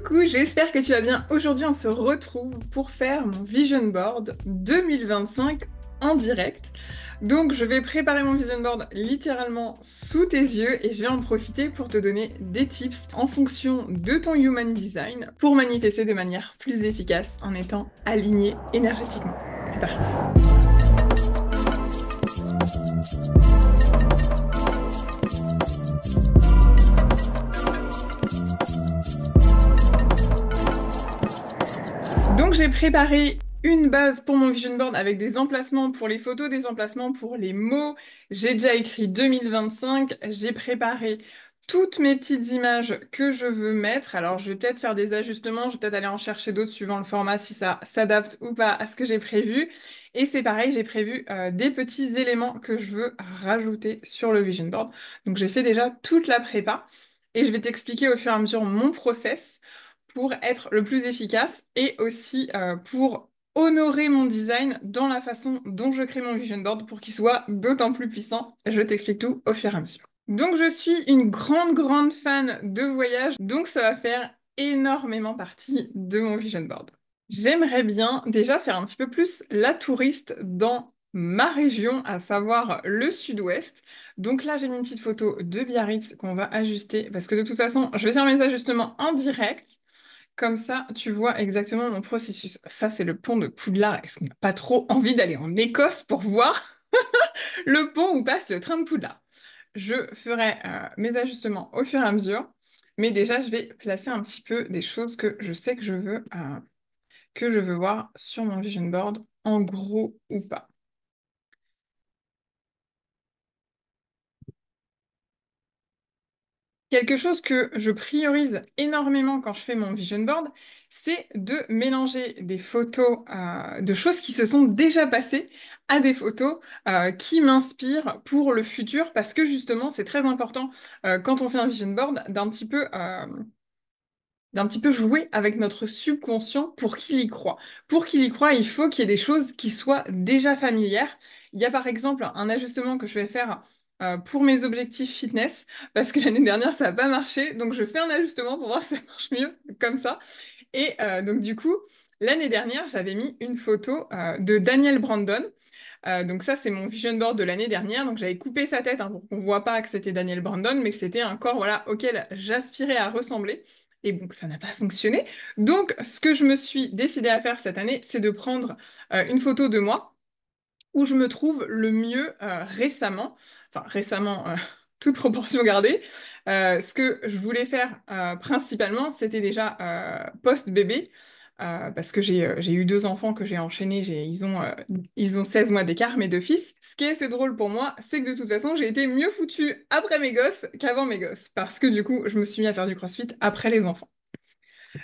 Coucou, j'espère que tu vas bien. Aujourd'hui, on se retrouve pour faire mon Vision Board 2025 en direct. Donc, je vais préparer mon Vision Board littéralement sous tes yeux et je vais en profiter pour te donner des tips en fonction de ton Human Design pour manifester de manière plus efficace en étant aligné énergétiquement. C'est parti. Donc j'ai préparé une base pour mon vision board avec des emplacements pour les photos, des emplacements pour les mots. J'ai déjà écrit 2025. J'ai préparé toutes mes petites images que je veux mettre. Alors je vais peut-être faire des ajustements, je vais peut-être aller en chercher d'autres suivant le format si ça s'adapte ou pas à ce que j'ai prévu. Et c'est pareil, j'ai prévu des petits éléments que je veux rajouter sur le vision board. Donc j'ai fait déjà toute la prépa et je vais t'expliquer au fur et à mesure mon process pour être le plus efficace et aussi pour honorer mon design dans la façon dont je crée mon vision board pour qu'il soit d'autant plus puissant. Je t'explique tout au fur et à mesure. Donc je suis une grande fan de voyage, donc ça va faire énormément partie de mon vision board. J'aimerais bien déjà faire un petit peu plus la touriste dans ma région, à savoir le sud-ouest. Donc là, j'ai mis une petite photo de Biarritz qu'on va ajuster parce que de toute façon, je vais faire mes ajustements en direct. Comme ça, tu vois exactement mon processus. Ça, c'est le pont de Poudlard. Est-ce qu'on n'a pas trop envie d'aller en Écosse pour voir le pont où passe le train de Poudlard? Je ferai mes ajustements au fur et à mesure, mais déjà, je vais placer un petit peu des choses que je sais que je veux voir sur mon vision board, en gros ou pas. Quelque chose que je priorise énormément quand je fais mon vision board, c'est de mélanger des photos de choses qui se sont déjà passées à des photos qui m'inspirent pour le futur, parce que justement, c'est très important quand on fait un vision board d'un petit peu jouer avec notre subconscient pour qu'il y croit. Pour qu'il y croit, il faut qu'il y ait des choses qui soient déjà familières. Il y a par exemple un ajustement que je vais faire pour mes objectifs fitness, parce que l'année dernière, ça n'a pas marché. Donc je fais un ajustement pour voir si ça marche mieux comme ça. Et donc du coup, l'année dernière, j'avais mis une photo de Daniel Brandon. Donc ça, c'est mon vision board de l'année dernière. Donc j'avais coupé sa tête hein, pour qu'on voit pas que c'était Daniel Brandon, mais que c'était un corps voilà, auquel j'aspirais à ressembler. Et donc ça n'a pas fonctionné. Donc ce que je me suis décidée à faire cette année, c'est de prendre une photo de moi où je me trouve le mieux récemment. Enfin récemment, toute proportion gardée. Ce que je voulais faire principalement, c'était déjà post-bébé. Parce que j'ai eu deux enfants que j'ai enchaînés, ils ont 16 mois d'écart, mes deux fils. Ce qui est assez drôle pour moi, c'est que de toute façon, j'ai été mieux foutue après mes gosses qu'avant mes gosses. Parce que du coup, je me suis mis à faire du CrossFit après les enfants.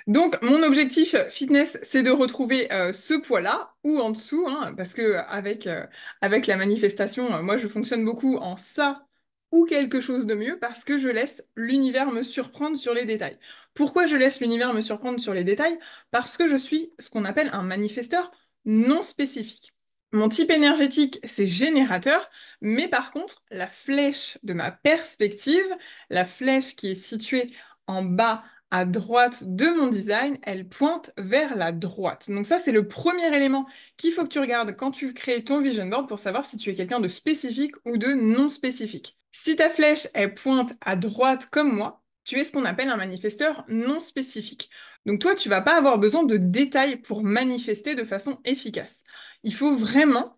Donc, mon objectif fitness, c'est de retrouver ce poids-là ou en dessous, hein, parce que avec la manifestation, moi, je fonctionne beaucoup en ça ou quelque chose de mieux parce que je laisse l'univers me surprendre sur les détails. Pourquoi je laisse l'univers me surprendre sur les détails? Parce que je suis ce qu'on appelle un manifesteur non spécifique. Mon type énergétique, c'est générateur, mais par contre, la flèche de ma perspective, la flèche qui est située en bas à droite de mon design, elle pointe vers la droite. Donc ça, c'est le premier élément qu'il faut que tu regardes quand tu crées ton vision board pour savoir si tu es quelqu'un de spécifique ou de non spécifique. Si ta flèche, elle pointe à droite comme moi, tu es ce qu'on appelle un manifesteur non spécifique. Donc toi, tu vas pas avoir besoin de détails pour manifester de façon efficace. Il faut vraiment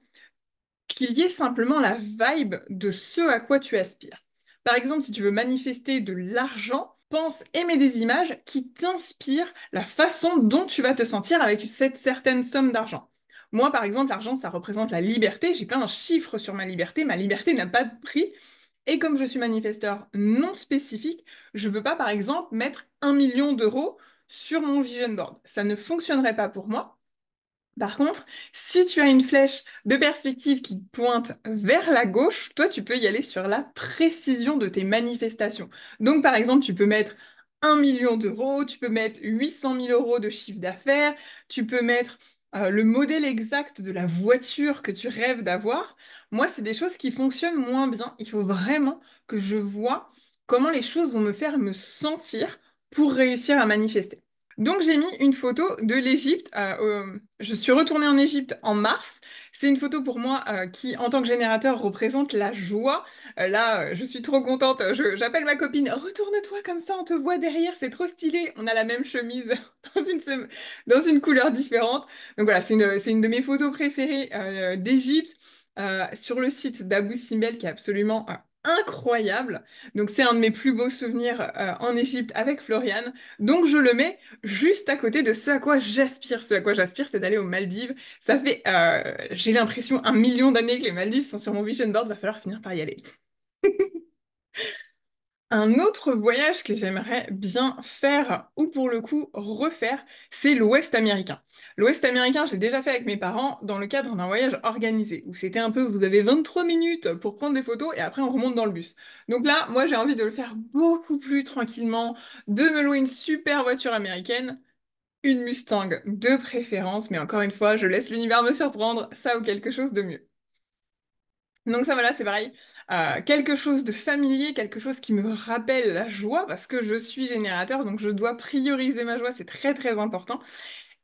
qu'il y ait simplement la vibe de ce à quoi tu aspires. Par exemple, si tu veux manifester de l'argent, pense aimer des images qui t'inspirent la façon dont tu vas te sentir avec cette certaine somme d'argent. Moi, par exemple, l'argent, ça représente la liberté. J'ai pas un chiffre sur ma liberté. Ma liberté n'a pas de prix. Et comme je suis manifesteur non spécifique, je ne peux pas, par exemple, mettre 1 million d'euros sur mon vision board. Ça ne fonctionnerait pas pour moi. Par contre, si tu as une flèche de perspective qui pointe vers la gauche, toi, tu peux y aller sur la précision de tes manifestations. Donc, par exemple, tu peux mettre 1 million d'euros, tu peux mettre 800 000 euros de chiffre d'affaires, tu peux mettre le modèle exact de la voiture que tu rêves d'avoir. Moi, c'est des choses qui fonctionnent moins bien. Il faut vraiment que je vois comment les choses vont me faire me sentir pour réussir à manifester. Donc j'ai mis une photo de l'Égypte. Je suis retournée en Égypte en mars. C'est une photo pour moi qui, en tant que générateur, représente la joie. Là, je suis trop contente. J'appelle ma copine. Retourne-toi comme ça, on te voit derrière. C'est trop stylé. On a la même chemise dans une couleur différente. Donc voilà, c'est une de mes photos préférées d'Égypte sur le site d'Abou Simbel qui est absolument incroyable. Donc c'est un de mes plus beaux souvenirs en Égypte avec Floriane. Donc je le mets juste à côté de ce à quoi j'aspire. Ce à quoi j'aspire, c'est d'aller aux Maldives. Ça fait, j'ai l'impression, 1 million d'années que les Maldives sont sur mon vision board, va falloir finir par y aller. Un autre voyage que j'aimerais bien faire, ou pour le coup refaire, c'est l'Ouest américain. L'Ouest américain, j'ai déjà fait avec mes parents dans le cadre d'un voyage organisé, où c'était un peu, vous avez 23 minutes pour prendre des photos et après on remonte dans le bus. Donc là, moi j'ai envie de le faire beaucoup plus tranquillement, de me louer une super voiture américaine, une Mustang de préférence, mais encore une fois, je laisse l'univers me surprendre, ça ou quelque chose de mieux. Donc ça voilà, c'est pareil. Quelque chose de familier, quelque chose qui me rappelle la joie, parce que je suis générateur, donc je dois prioriser ma joie, c'est très très important.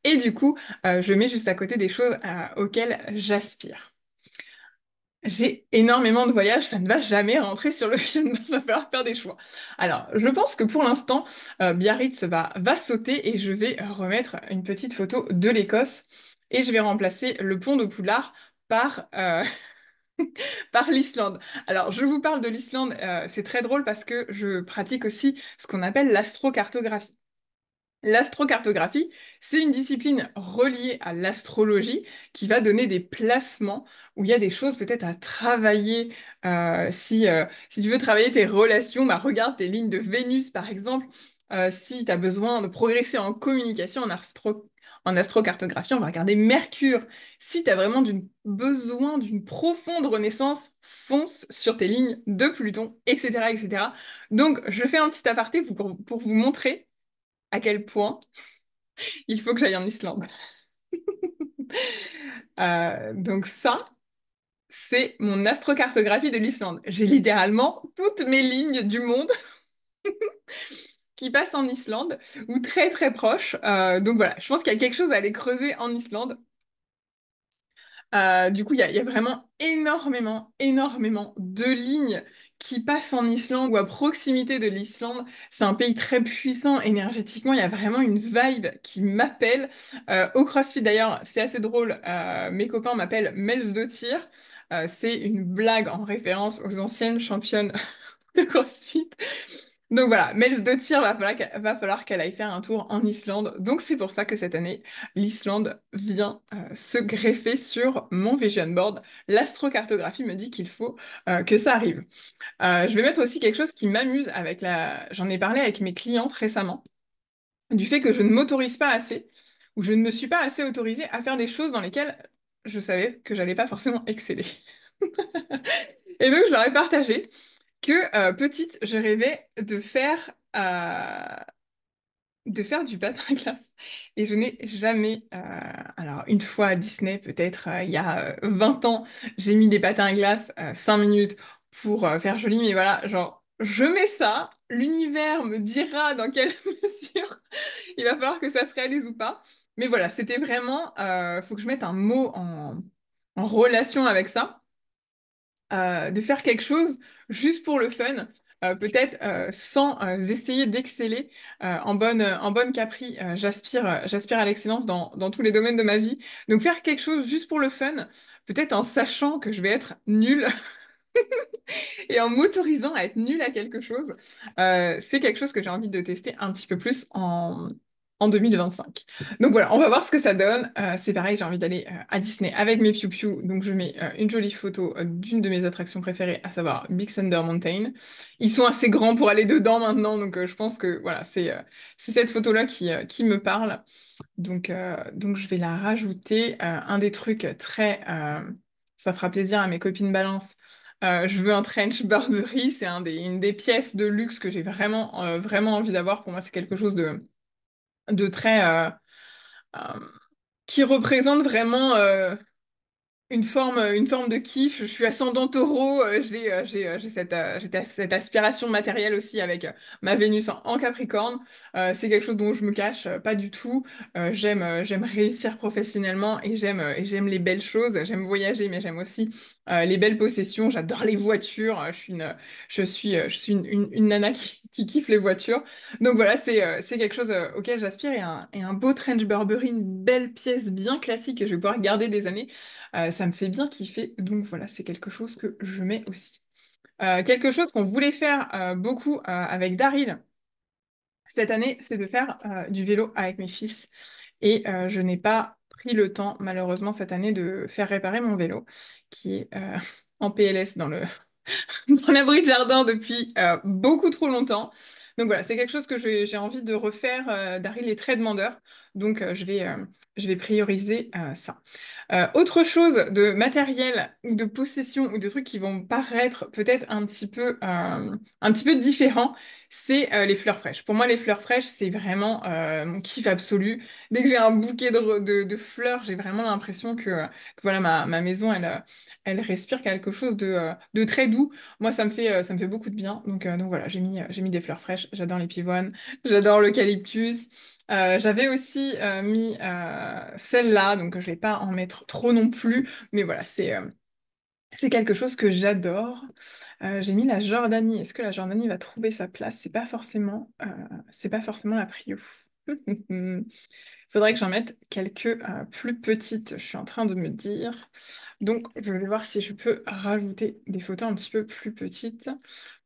Et du coup, je mets juste à côté des choses auxquelles j'aspire. J'ai énormément de voyages, ça ne va jamais rentrer sur le vision board, va falloir faire des choix. Alors, je pense que pour l'instant, Biarritz va sauter et je vais remettre une petite photo de l'Écosse et je vais remplacer le pont de Poudlard par, par l'Islande. Alors, je vous parle de l'Islande, c'est très drôle parce que je pratique aussi ce qu'on appelle l'astrocartographie. L'astrocartographie, c'est une discipline reliée à l'astrologie qui va donner des placements où il y a des choses peut-être à travailler. Si tu veux travailler tes relations, bah, regarde tes lignes de Vénus par exemple. Si tu as besoin de progresser en communication, en astrocartographie, on va regarder Mercure. Si tu as vraiment besoin d'une profonde renaissance, fonce sur tes lignes de Pluton, etc., etc. Donc, je fais un petit aparté pour vous montrer à quel point il faut que j'aille en Islande. Donc ça, c'est mon astrocartographie de l'Islande. J'ai littéralement toutes mes lignes du monde qui passent en Islande, ou très très proches. Donc voilà, je pense qu'il y a quelque chose à aller creuser en Islande. Du coup, il y a vraiment énormément de lignes qui passent en Islande ou à proximité de l'Islande. C'est un pays très puissant énergétiquement. Il y a vraiment une vibe qui m'appelle. Au CrossFit d'ailleurs, c'est assez drôle. Mes copains m'appellent Melsdottir. C'est une blague en référence aux anciennes championnes de CrossFit. Donc voilà, Melsdottir va falloir qu'elle aille faire un tour en Islande. Donc c'est pour ça que cette année, l'Islande vient se greffer sur mon vision board. L'astrocartographie me dit qu'il faut que ça arrive. Je vais mettre aussi quelque chose qui m'amuse avec la... J'en ai parlé avec mes clientes récemment, du fait que je ne m'autorise pas assez, ou je ne me suis pas assez autorisée à faire des choses dans lesquelles je savais que j'allais pas forcément exceller. Et donc je leur ai partagé que petite, je rêvais de faire du patin à glace. Et je n'ai jamais... alors, une fois à Disney, peut-être il y a 20 ans, j'ai mis des patins à glace 5 minutes pour faire joli, mais voilà, genre, je mets ça, l'univers me dira dans quelle mesure il va falloir que ça se réalise ou pas. Mais voilà, c'était vraiment... faut que je mette un mot en relation avec ça, de faire quelque chose juste pour le fun, peut-être sans essayer d'exceller en bonne Capri. J'aspire à l'excellence dans tous les domaines de ma vie. Donc faire quelque chose juste pour le fun, peut-être en sachant que je vais être nulle et en m'autorisant à être nulle à quelque chose, c'est quelque chose que j'ai envie de tester un petit peu plus en 2025. Donc voilà, on va voir ce que ça donne. C'est pareil, j'ai envie d'aller à Disney avec mes piou-piou, donc je mets une jolie photo d'une de mes attractions préférées, à savoir Big Thunder Mountain. Ils sont assez grands pour aller dedans maintenant, donc je pense que voilà, c'est cette photo-là qui me parle. Donc je vais la rajouter. Un des trucs ça fera plaisir à mes copines balance. Je veux un trench Burberry, c'est une des pièces de luxe que j'ai vraiment envie d'avoir. Pour moi, c'est quelque chose de très... euh, qui représente vraiment une forme de kiff. Je suis ascendant taureau, j'ai cette aspiration matérielle aussi avec ma Vénus en Capricorne. C'est quelque chose dont je me cache pas du tout. J'aime réussir professionnellement et j'aime les belles choses. J'aime voyager, mais j'aime aussi les belles possessions. J'adore les voitures. Je suis une nana qui kiffe les voitures. Donc voilà, c'est quelque chose auquel j'aspire et un beau Trench Burberry, une belle pièce bien classique que je vais pouvoir garder des années. Ça me fait bien kiffer, donc voilà, c'est quelque chose que je mets aussi. Quelque chose qu'on voulait faire beaucoup avec Daryl cette année, c'est de faire du vélo avec mes fils. Et je n'ai pas pris le temps, malheureusement, cette année, de faire réparer mon vélo, qui est en PLS dans l'abri de jardin depuis beaucoup trop longtemps. Donc voilà, c'est quelque chose que j'ai envie de refaire. Daryl est très demandeur, donc je vais prioriser ça. Autre chose de matériel ou de possession ou de trucs qui vont paraître peut-être un petit peu différents, c'est les fleurs fraîches. Pour moi, les fleurs fraîches, c'est vraiment mon kiff absolu. Dès que j'ai un bouquet de fleurs, j'ai vraiment l'impression que voilà, ma maison, elle respire quelque chose de très doux. Moi, ça me fait beaucoup de bien. Donc voilà, j'ai mis des fleurs fraîches. J'adore les pivoines, j'adore l'eucalyptus. J'avais aussi mis celle-là, donc je vais pas en mettre trop non plus, mais voilà, c'est quelque chose que j'adore. J'ai mis la Jordanie. Est-ce que la Jordanie va trouver sa place? C'est pas forcément la prio. Faudrait que j'en mette quelques plus petites, je suis en train de me dire. Donc, je vais voir si je peux rajouter des photos un petit peu plus petites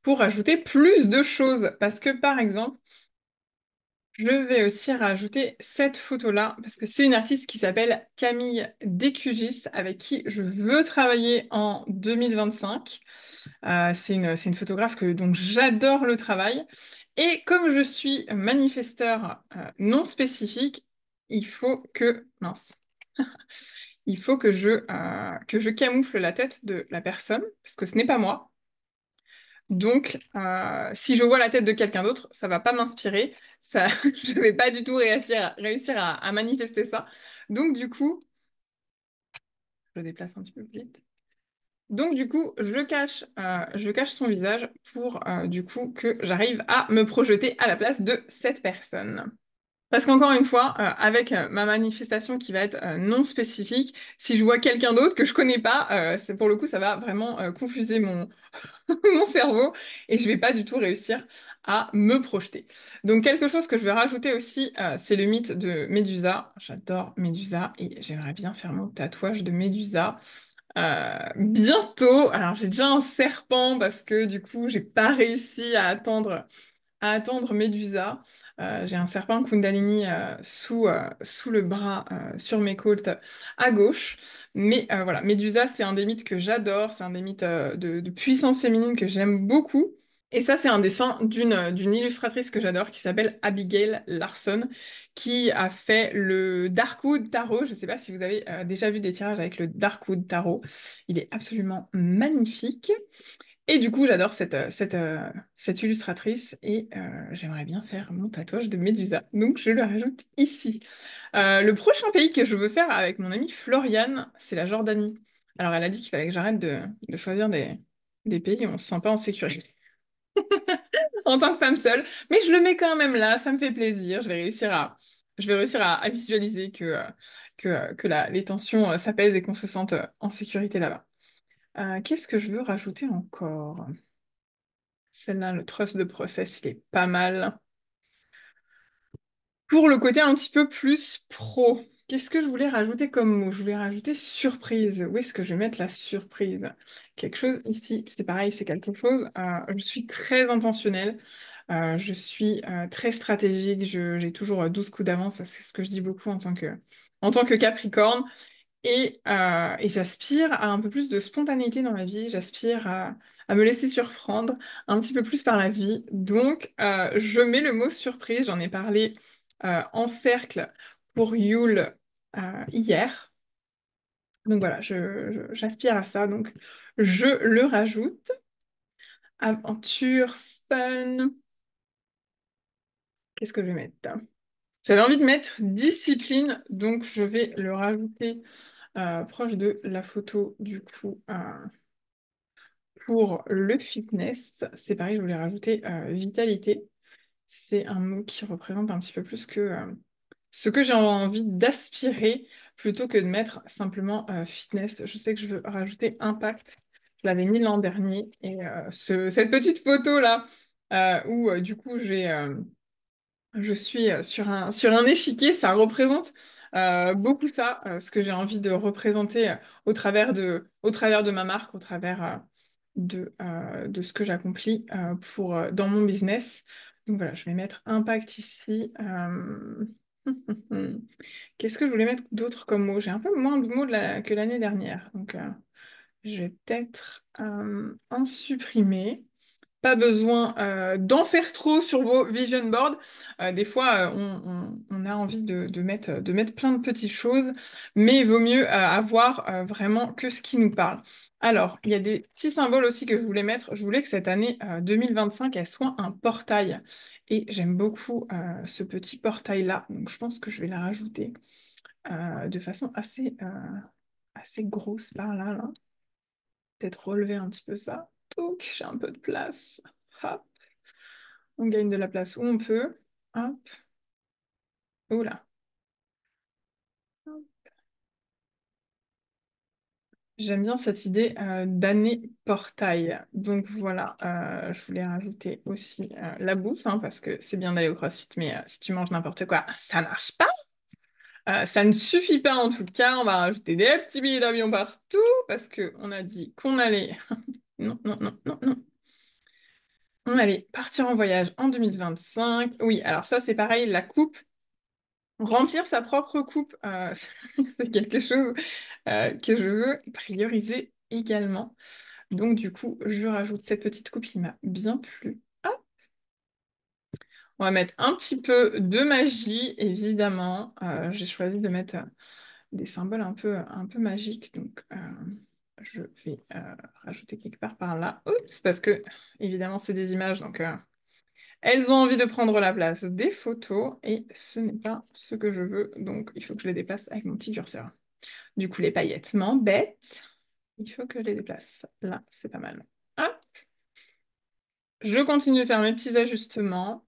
pour rajouter plus de choses. Parce que, par exemple, je vais aussi rajouter cette photo-là, parce que c'est une artiste qui s'appelle Camille Decugis, avec qui je veux travailler en 2025. C'est une photographe dont j'adore le travail. Et comme je suis manifesteur non spécifique, il faut que, mince, il faut que je camoufle la tête de la personne, parce que ce n'est pas moi. Donc, si je vois la tête de quelqu'un d'autre, ça va pas m'inspirer. Ça, je vais pas du tout réussir à manifester ça. Donc, du coup, je le déplace un petit peu plus vite. Donc, du coup, je cache son visage pour, du coup, que j'arrive à me projeter à la place de cette personne. Parce qu'encore une fois, avec ma manifestation qui va être non spécifique, si je vois quelqu'un d'autre que je connais pas, pour le coup, ça va vraiment confuser mon cerveau et je vais pas du tout réussir à me projeter. Donc quelque chose que je vais rajouter aussi, c'est le mythe de Médusa. J'adore Médusa et j'aimerais bien faire mon tatouage de Médusa. Bientôt, alors j'ai déjà un serpent parce que du coup j'ai pas réussi à attendre Médusa. J'ai un serpent Kundalini sous le bras, sur mes côtes à gauche. Mais voilà, Médusa, c'est un des mythes que j'adore. C'est un des mythes de puissance féminine que j'aime beaucoup. Et ça, c'est un dessin d'une illustratrice que j'adore qui s'appelle Abigail Larson, qui a fait le Darkwood Tarot. Je ne sais pas si vous avez déjà vu des tirages avec le Darkwood Tarot. Il est absolument magnifique. Et du coup, j'adore cette illustratrice et j'aimerais bien faire mon tatouage de Médusa. Donc, je le rajoute ici. Le prochain pays que je veux faire avec mon amie Floriane, c'est la Jordanie. Alors, elle a dit qu'il fallait que j'arrête de choisir des pays où on ne se sent pas en sécurité en tant que femme seule. Mais je le mets quand même là, ça me fait plaisir. Je vais réussir à visualiser que les tensions s'apaisent et qu'on se sente en sécurité là-bas. Qu'est-ce que je veux rajouter encore? Celle-là, le trust de process, il est pas mal. Pour le côté un petit peu plus pro, qu'est-ce que je voulais rajouter comme mot? Je voulais rajouter surprise. Où est-ce que je vais mettre la surprise? Quelque chose ici, c'est pareil, c'est quelque chose. Je suis très intentionnelle, je suis très stratégique, j'ai toujours 12 coups d'avance, c'est ce que je dis beaucoup en tant que Capricorne. Et j'aspire à un peu plus de spontanéité dans ma vie, j'aspire à me laisser surprendre un petit peu plus par la vie. Donc, je mets le mot surprise, j'en ai parlé en cercle pour Yule hier. Donc voilà, j'aspire à ça, donc je le rajoute. Aventure, fun, qu'est-ce que je vais mettre? J'avais envie de mettre discipline, donc je vais le rajouter proche de la photo du coup pour le fitness. C'est pareil, je voulais rajouter vitalité. C'est un mot qui représente un petit peu plus que ce que j'ai envie d'aspirer plutôt que de mettre simplement fitness. Je sais que je veux rajouter impact. Je l'avais mis l'an dernier et cette petite photo là où du coup je suis sur un échiquier, ça représente beaucoup ça, ce que j'ai envie de représenter au travers de ma marque, au travers de ce que j'accomplis dans mon business. Donc voilà, je vais mettre impact ici. Qu'est-ce que je voulais mettre d'autre comme mot? J'ai un peu moins de mots que l'année dernière. Donc je vais peut-être en supprimer. Pas besoin d'en faire trop sur vos vision boards. Des fois, on a envie de mettre plein de petites choses, mais il vaut mieux avoir vraiment que ce qui nous parle. Alors, il y a des petits symboles aussi que je voulais mettre. Je voulais que cette année 2025, elle soit un portail. Et j'aime beaucoup ce petit portail-là. Donc, je pense que je vais la rajouter de façon assez grosse par là, là. Peut-être relever un petit peu ça. Donc, j'ai un peu de place. Hop. On gagne de la place où on peut. Hop. Oula. J'aime bien cette idée d'année portail. Donc voilà, je voulais rajouter aussi la bouffe, hein, parce que c'est bien d'aller au CrossFit, mais si tu manges n'importe quoi, ça marche pas. Ça ne suffit pas en tout cas. On va rajouter des petits billets d'avion partout, parce que on a dit qu'on allait... Non, non, non, non, non. On allait partir en voyage en 2025. Oui, alors ça c'est pareil, la coupe. Remplir sa propre coupe, c'est quelque chose que je veux prioriser également. Donc du coup, je rajoute cette petite coupe qui m'a bien plu. Ah, on va mettre un petit peu de magie, évidemment. J'ai choisi de mettre des symboles un peu magiques, donc je vais rajouter quelque part par là. Oups, parce que évidemment c'est des images, donc elles ont envie de prendre la place des photos et ce n'est pas ce que je veux, donc il faut que je les déplace avec mon petit curseur. Du coup, les paillettes m'embêtent. Il faut que je les déplace. Là, c'est pas mal. Ah, je continue de faire mes petits ajustements.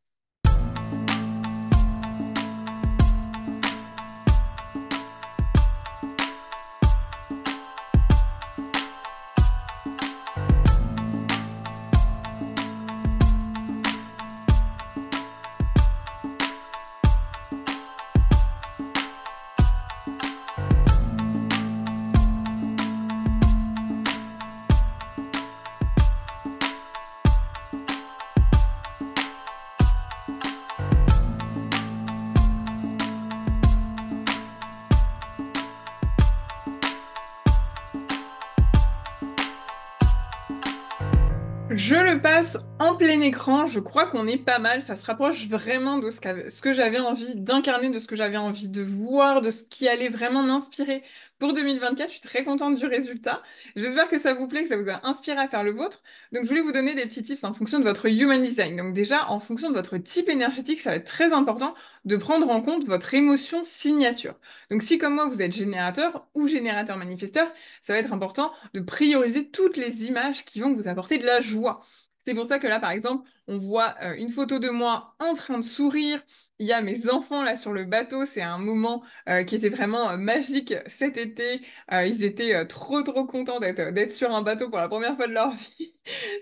Je le passe en plein écran, je crois qu'on est pas mal, ça se rapproche vraiment de ce que j'avais envie d'incarner, de ce que j'avais envie de voir, de ce qui allait vraiment m'inspirer pour 2024. Je suis très contente du résultat. J'espère que ça vous plaît, que ça vous a inspiré à faire le vôtre. Donc je voulais vous donner des petits tips en fonction de votre human design. Donc déjà, en fonction de votre type énergétique, ça va être très important de prendre en compte votre émotion signature. Donc si comme moi vous êtes générateur ou générateur manifesteur, ça va être important de prioriser toutes les images qui vont vous apporter de la joie. C'est pour ça que là, par exemple, on voit une photo de moi en train de sourire. Il y a mes enfants là sur le bateau. C'est un moment qui était vraiment magique cet été. Ils étaient trop contents d'être sur un bateau pour la première fois de leur vie.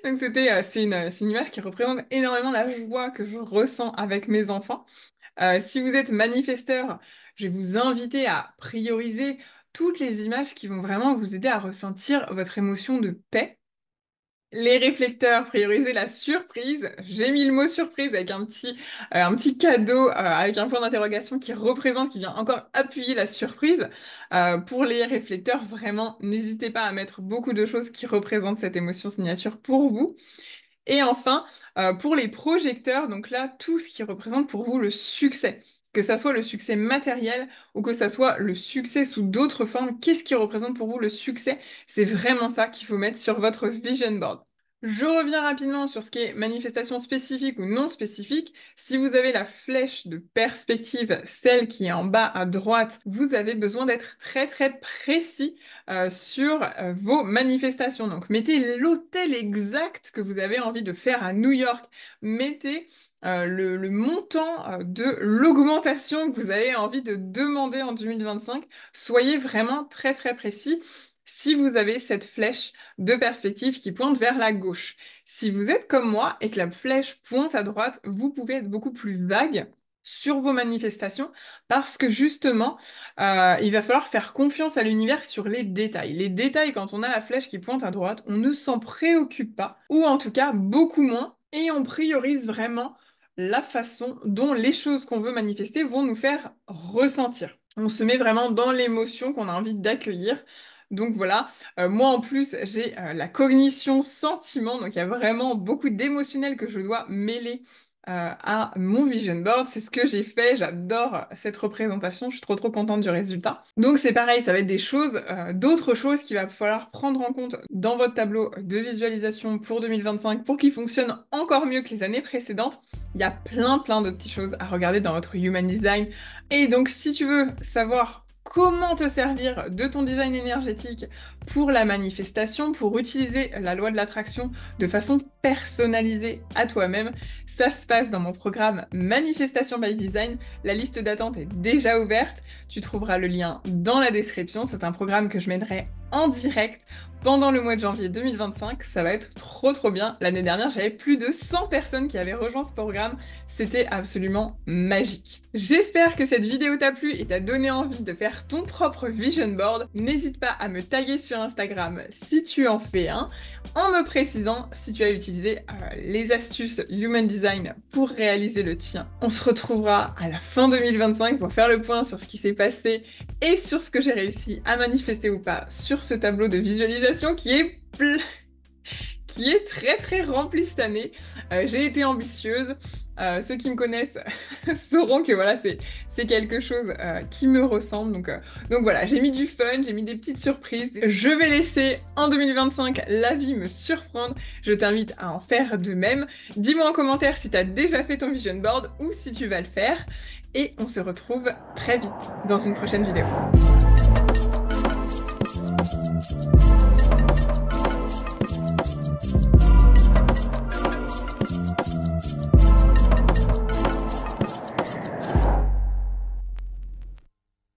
Donc c'est une image qui représente énormément la joie que je ressens avec mes enfants. Si vous êtes manifesteur, je vais vous inviter à prioriser toutes les images qui vont vraiment vous aider à ressentir votre émotion de paix. Les réflecteurs, priorisez la surprise. J'ai mis le mot surprise avec un petit cadeau avec un point d'interrogation qui représente, qui vient encore appuyer la surprise. Pour les réflecteurs, vraiment, n'hésitez pas à mettre beaucoup de choses qui représentent cette émotion signature pour vous. Et enfin, pour les projecteurs, donc là, tout ce qui représente pour vous le succès, que ça soit le succès matériel ou que ça soit le succès sous d'autres formes, qu'est-ce qui représente pour vous le succès? C'est vraiment ça qu'il faut mettre sur votre vision board. Je reviens rapidement sur ce qui est manifestation spécifique ou non spécifique. Si vous avez la flèche de perspective, celle qui est en bas à droite, vous avez besoin d'être très très précis sur vos manifestations. Donc mettez l'hôtel exact que vous avez envie de faire à New York. Mettez le montant de l'augmentation que vous avez envie de demander en 2025. Soyez vraiment très très précis si vous avez cette flèche de perspective qui pointe vers la gauche. Si vous êtes comme moi et que la flèche pointe à droite, vous pouvez être beaucoup plus vague sur vos manifestations parce que justement, il va falloir faire confiance à l'univers sur les détails. Les détails, quand on a la flèche qui pointe à droite, on ne s'en préoccupe pas, ou en tout cas beaucoup moins, et on priorise vraiment la façon dont les choses qu'on veut manifester vont nous faire ressentir. On se met vraiment dans l'émotion qu'on a envie d'accueillir. Donc voilà, moi en plus j'ai la cognition sentiment, donc il y a vraiment beaucoup d'émotionnel que je dois mêler à mon vision board. C'est ce que j'ai fait, j'adore cette représentation, je suis trop contente du résultat. Donc c'est pareil, ça va être des choses, d'autres choses qu'il va falloir prendre en compte dans votre tableau de visualisation pour 2025 pour qu'il fonctionne encore mieux que les années précédentes. Il y a plein de petites choses à regarder dans votre Human Design. Et donc si tu veux savoir comment te servir de ton design énergétique pour la manifestation, pour utiliser la loi de l'attraction de façon personnalisée à toi-même. Ça se passe dans mon programme Manifestation by Design. La liste d'attente est déjà ouverte. Tu trouveras le lien dans la description. C'est un programme que je mènerai en direct pendant le mois de janvier 2025. Ça va être trop bien. L'année dernière, j'avais plus de 100 personnes qui avaient rejoint ce programme. C'était absolument magique. J'espère que cette vidéo t'a plu et t'a donné envie de faire ton propre vision board. N'hésite pas à me taguer sur Instagram si tu en fais un, en me précisant si tu as utilisé les astuces Human Design pour réaliser le tien. On se retrouvera à la fin 2025 pour faire le point sur ce qui s'est passé et sur ce que j'ai réussi à manifester ou pas sur ce tableau de visualisation qui est très rempli cette année. J'ai été ambitieuse. Ceux qui me connaissent sauront que voilà, c'est quelque chose qui me ressemble. Donc voilà, j'ai mis du fun, j'ai mis des petites surprises. Je vais laisser en 2025 la vie me surprendre. Je t'invite à en faire de même. Dis-moi en commentaire si tu as déjà fait ton vision board ou si tu vas le faire. Et on se retrouve très vite dans une prochaine vidéo.